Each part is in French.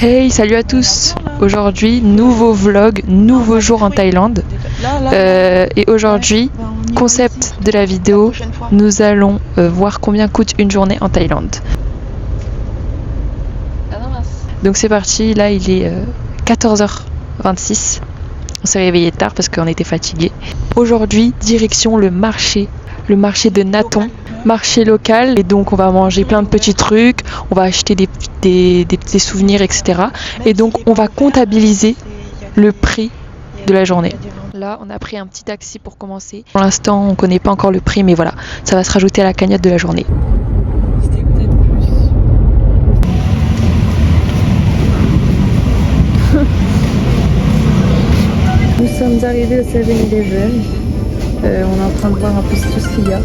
Hey, salut à tous. Aujourd'hui, nouveau vlog, nouveau jour en Thaïlande. Et aujourd'hui, concept de la vidéo, nous allons voir combien coûte une journée en Thaïlande. Donc c'est parti, là il est 14h26. On s'est réveillé tard parce qu'on était fatigués. Aujourd'hui, direction le marché de Naton, marché local. Et donc on va manger plein de petits trucs, on va acheter des petits souvenirs, etc. Et donc on va comptabiliser le prix de la journée. Là, on a pris un petit taxi pour commencer. Pour l'instant, on connaît pas encore le prix, mais voilà, ça va se rajouter à la cagnotte de la journée. Nous sommes arrivés au 7-Eleven. On est en train de voir un peu tout ce qu'il y a.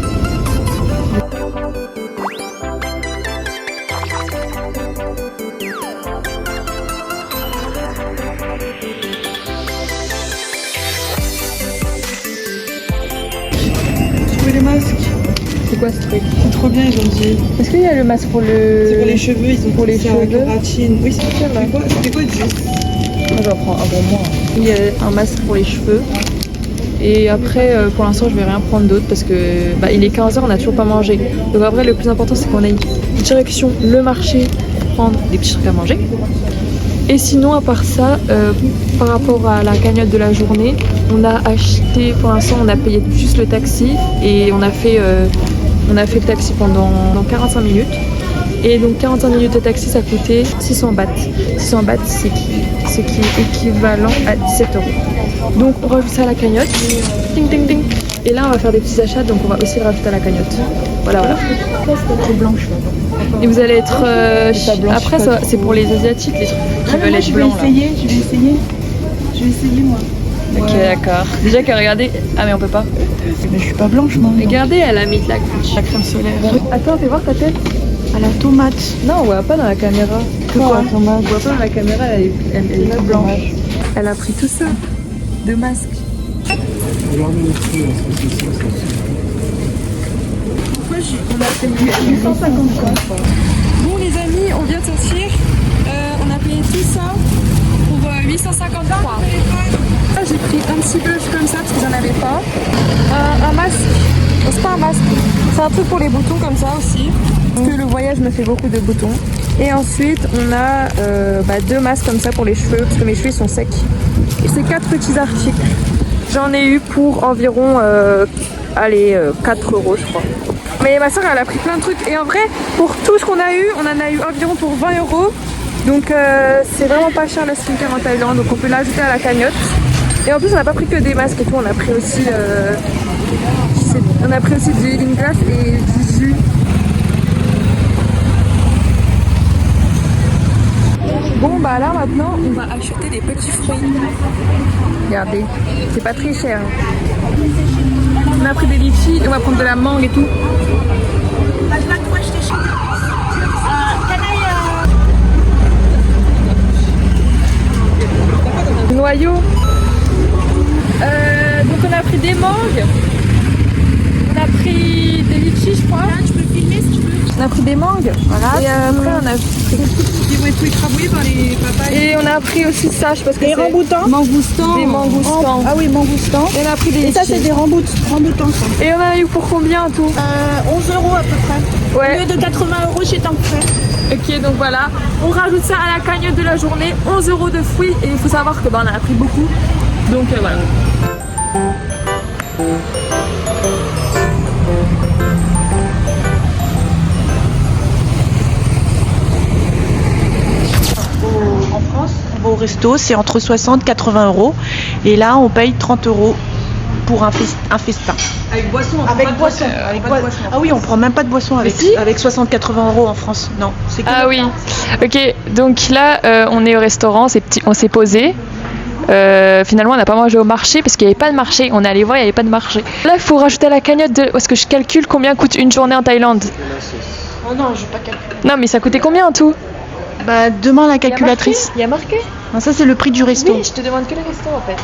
Les masques. C'est quoi ce truc? C'est trop bien, ils ont dit. Est-ce qu'il y a le masque pour le... C'est pour les cheveux, ils ont pour les cheveux. Oui, c'est ça là. C'était quoi le jus? J'en prends un pour moi. Il y a un masque pour les cheveux. Et après, pour l'instant, je vais rien prendre d'autre parce que il est 15h, on n'a toujours pas mangé. Donc après, le plus important, c'est qu'on aille direction le marché pour prendre des petits trucs à manger. Et sinon, à part ça, par rapport à la cagnotte de la journée, on a acheté, pour l'instant, on a payé juste le taxi et on a fait le taxi pendant 45 minutes. Et donc 45 minutes de taxi, ça coûtait 600 bahts. 600 bahts, ce qui est équivalent à 17 €. Donc on rajoute ça à la cagnotte. Ding ding ding. Et là, on va faire des petits achats, donc on va aussi le rajouter à la cagnotte. Voilà, voilà. C'est blanche. Et vous allez être... après, c'est pour les Asiatiques, les trucs qui veulent être blancs. Je vais essayer moi. Ok, d'accord. Déjà qu'à regarder... Ah mais on peut pas. Mais je suis pas blanche moi. Regardez, elle a mis de la crème solaire. Attends, fais voir ta tête. À la tomate. Non, on voit pas dans la caméra. Quoi, tomate? On voit pas dans la caméra, elle est blanche. Elle a pris tout ça. De masques. On a payé 850 quoi. Bon les amis, on vient de sortir, on a payé tout ça pour 850 francs. Là j'ai pris un petit bœuf comme ça parce que j'en avais pas. Un masque, c'est pas un masque, c'est un truc pour les boutons comme ça aussi. Parce que le voyage me fait beaucoup de boutons. Et ensuite on a 2 masques comme ça pour les cheveux parce que mes cheveux sont secs. Et c'est 4 petits articles. J'en ai eu pour environ 4 € je crois. Mais ma soeur elle a pris plein de trucs et en vrai pour tout ce qu'on a eu, on en a eu environ pour 20 €. Donc c'est vraiment pas cher la skincare en Thaïlande, donc on peut l'ajouter à la cagnotte. Et en plus on n'a pas pris que des masques et tout, on a pris aussi du healing glass et du jus. Bon bah là maintenant on va acheter des petits fruits. Regardez, c'est pas très cher. On a pris des litchis, on va prendre de la mangue et tout. Noyaux. Donc on a pris des mangues. On a pris des litchis je crois. Tu peux filmer si tu veux. On a pris des mangues. Voilà. Et après on a pris Ils vont être écrabouillés par les papas. et on a pris aussi ça, je sais pas ce que Des c'est. ramboutans. Mangoustans. Des mangoustans. Ah oui, mangoustans. Et on a pris des Et ça litchis. c'est des ramboutans ça. Et on en a eu pour combien en tout? 11 € à peu près. Ouais. Au lieu de 80 € chez Tancfrère. Ok, donc voilà, on rajoute ça à la cagnotte de la journée, 11 € de fruits, et il faut savoir que on en a pris beaucoup, donc voilà. En France, on va au resto, c'est entre 60 et 80 €. Et là, on paye 30 € pour un festin. Avec boisson. Avec boisson. Ah oui, on prend même pas de boisson avec, si. avec 60-80 € en France. Non, c'est que Ah le oui, pain. ok, donc là on est au restaurant, on s'est posé. Finalement on n'a pas mangé au marché parce qu'il n'y avait pas de marché, on est allé voir, il n'y avait pas de marché. Là il faut rajouter à la cagnotte parce que je calcule combien coûte une journée en Thaïlande. Oh non, je vais pas calculer. Non mais ça coûtait combien en tout? Bah, demain la calculatrice. Il y a marqué? Non, ça c'est le prix du resto. Oui, je te demande que le resto en fait.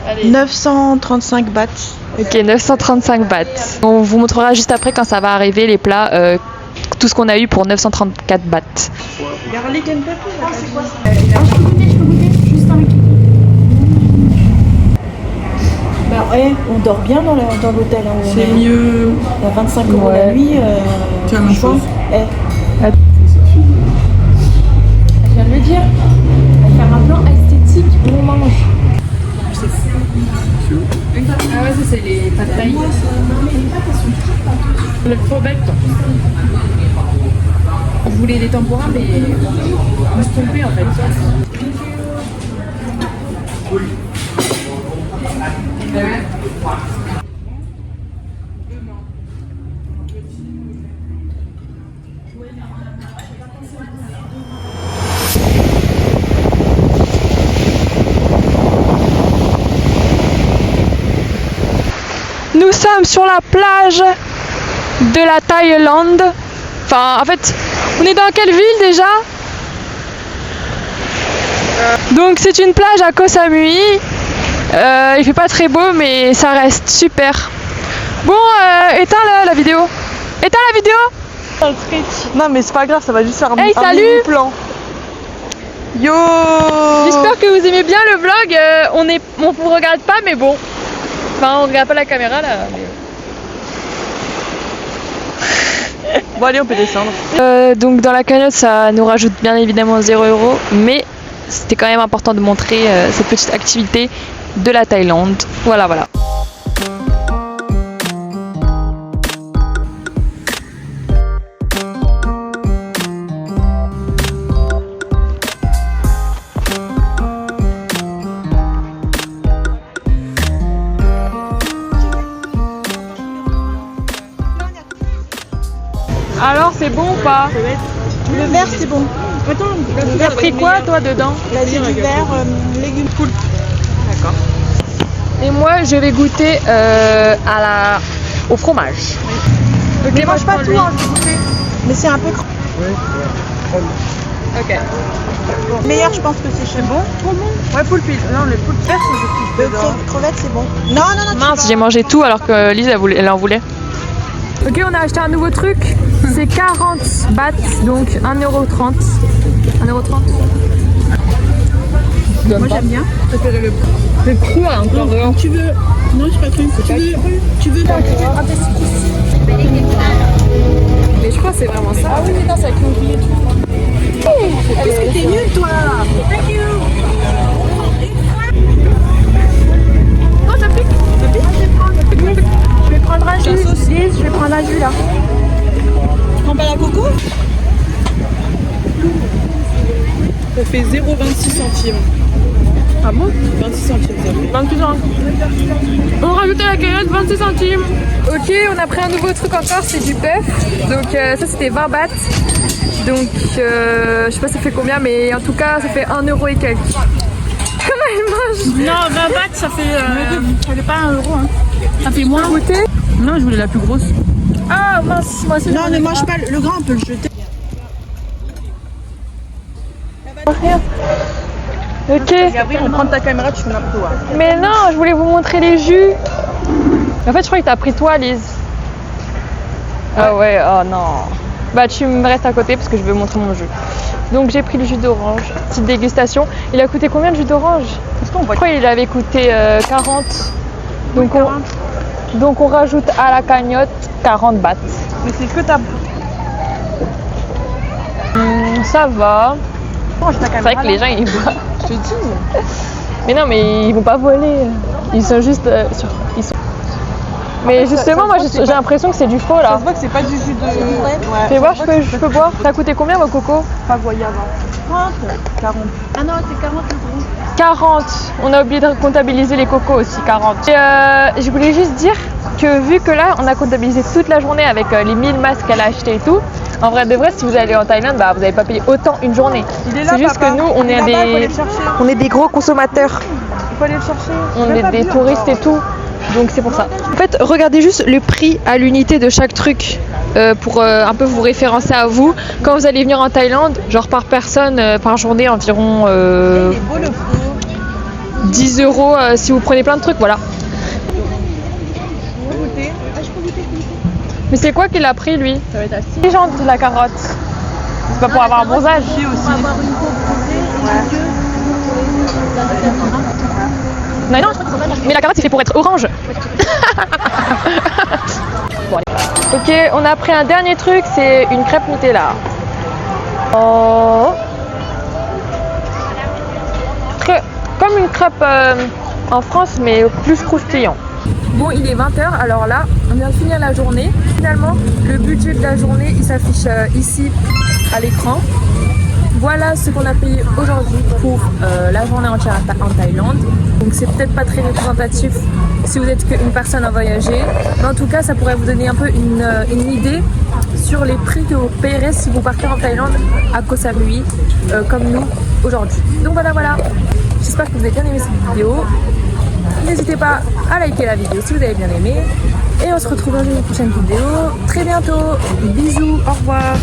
Allez. 935 bahts. Ok, 935 bahts. On vous montrera juste après quand ça va arriver les plats tout ce qu'on a eu pour 934 bahts. Garlic and pepper, c'est quoi ça? Je peux goûter juste un. Bah ouais, on dort bien dans l'hôtel. Hein, C'est mieux. À 25 € la nuit. C'est la même chose. Je viens de le dire. On va faire un plan esthétique où on mange. Ah ouais, ça c'est les pâtes thaï. Le faux bec. Je voulais des temporains, mais je me suis trompée en fait. Nous sommes sur la plage de la Thaïlande. Enfin, en fait, on est dans quelle ville déjà? Donc c'est une plage à Koh Samui. Il fait pas très beau, mais ça reste super. Bon, éteins la vidéo. Éteins la vidéo. Non mais c'est pas grave, ça va juste faire un, Hey, un salut. mini plan. Yo. J'espère que vous aimez bien le vlog. On vous regarde pas, mais bon. Enfin, on regarde pas la caméra là. Bon allez, on peut descendre. Donc dans la cagnotte, ça nous rajoute bien évidemment 0 €, mais c'était quand même important de montrer cette petite activité de la Thaïlande. Voilà, voilà. Alors c'est bon ou pas? Le verre c'est bon. Attends, T'as pris quoi toi dedans? la vie du verre, légumes poulpe. D'accord. Et moi je vais goûter au fromage. Ok, Mais moi mange je pas prends tout, lui. hein, je vais goûter. Mais c'est un peu Ok. meilleur, je pense que c'est chez bon. Ouais, poulpe. Non, les poulpes vertes, je trouve dedans. Crevettes c'est bon. Non, non, non. Mince, j'ai mangé tout alors que Lise elle en voulait. Ok, on a acheté un nouveau truc. C'est 40 bahts, donc 1,30 €. 1,30 €. Moi j'aime bien. Préférez le C'est cru encore dehors. Tu veux. Non, j'ai pas cru. Tu veux. Mais je crois que c'est vraiment ça. Ah oui, mais non, c'est avec l'ouvrier. Qu'est-ce que t'es nul, toi là? Thank you. Oh, ça pique. Ça pique. Je vais prendre un jus. Lise, je vais prendre un jus là. Tu prends pas la coco? Ça fait 0,26 centimes. Ah bon? 26 centimes, ça fait. 26 centimes. On rajoute à la cagnotte 26 centimes. Ok, on a pris un nouveau truc encore, c'est du bœuf. Donc ça c'était 20 bahts. Donc je sais pas ça fait combien, mais en tout cas ça fait 1 € et quelques. Comment elle mange? Non, 20 bahts, ça fait pas 1 €. Hein. Ça fait moins. Goûter? Non, je voulais la plus grosse. Ah mince, moi aussi. Non, ne mange pas le grand, on peut le jeter. Ok. Gabriel, on prend ta caméra, tu fais n'importe quoi. Mais non, je voulais vous montrer les jus. En fait, je crois que t'as pris toi, Lise. Ah ouais, oh non. Bah, tu me restes à côté parce que je vais montrer mon jus. Donc, j'ai pris le jus d'orange. Petite dégustation. Il a coûté combien le jus d'orange? Je crois qu'il avait coûté 40. Donc, on rajoute à la cagnotte 40 bahts. Mais c'est que ta. Ça va. Mange ta C'est caméra. vrai que les gens, ils voient. Je te dis. Mais non, mais ils vont pas voler. Ils sont juste ils sont. Mais justement, moi j'ai l'impression que c'est du faux Ça là. se voit que c'est pas du jus de. Ouais. Fais voir, je peux boire. Ça a coûté combien vos cocos? Pas voyable. 30, 40. Ah non, c'est 40 €. 40. On a oublié de comptabiliser les cocos aussi, 40. Et je voulais juste dire que vu que là, on a comptabilisé toute la journée avec les 1000 masques qu'elle a acheté et tout, en vrai de vrai, si vous allez en Thaïlande, bah, vous n'avez pas payé autant une journée. C'est juste que nous, on est des gros consommateurs. Il faut aller le chercher. On est des touristes et tout. Donc c'est pour ça. En fait, regardez juste le prix à l'unité de chaque truc pour un peu vous référencer à vous. Quand vous allez venir en Thaïlande, genre par personne, par journée environ 10 € si vous prenez plein de trucs, voilà. Mais c'est quoi qu'il a pris lui? Ça va être assez. Les gens de la carotte. C'est pas pour avoir un bronzage. Aussi. Non, non, mais la carotte c'est fait pour être orange. Bon, allez. Ok, on a pris un dernier truc, c'est une crêpe Nutella. Oh. Comme une crêpe en France, mais plus croustillant. Bon, il est 20h, alors là, on vient de finir la journée. Finalement, le budget de la journée, il s'affiche ici à l'écran. Voilà ce qu'on a payé aujourd'hui pour la journée entière en Thaïlande. Donc c'est peut-être pas très représentatif si vous êtes qu'une personne à voyager. Mais en tout cas, ça pourrait vous donner un peu une idée sur les prix que vous payerez si vous partez en Thaïlande à Koh Samui, comme nous aujourd'hui. Donc voilà. J'espère que vous avez bien aimé cette vidéo. N'hésitez pas à liker la vidéo si vous avez bien aimé. Et on se retrouve dans une prochaine vidéo très bientôt. Bisous, au revoir.